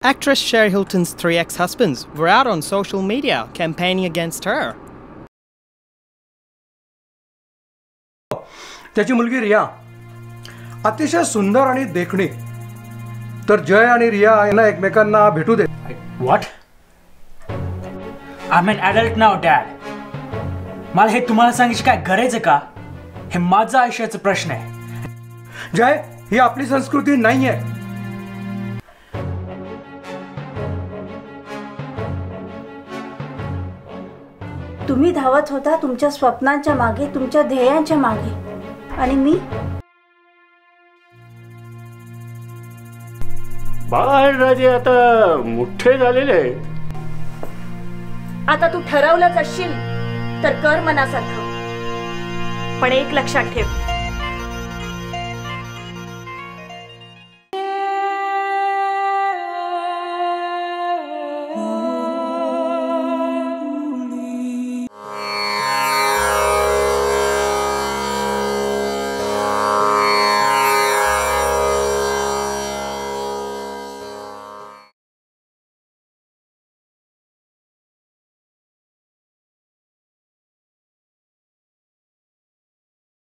Actress Sherry Hilton's 3 ex-husbands were out on social media campaigning against her. त्याची मुलगी रिया अतिशय सुंदर आणि देखणी, तर जय आणि रिया यांना एकमेकांना भेटू दे. What? I'm an adult now, Dad. मला हे तुम्हाला सांगायची काय गरज आहे का? हे माझा आयुष्याचा प्रश्न आहे. जय, ही आपली संस्कृती नाहीये. तुम्ही धावत होता तुमच्या स्वप्नांच्या मागे, तुमच्या ध्येयांच्या मागे, आणि मी बाळराजे आता मोठे झालेले आहेत. आता तू ठरवलंच असशील तर कर मनासारखं, पण एक लक्षात ठेव,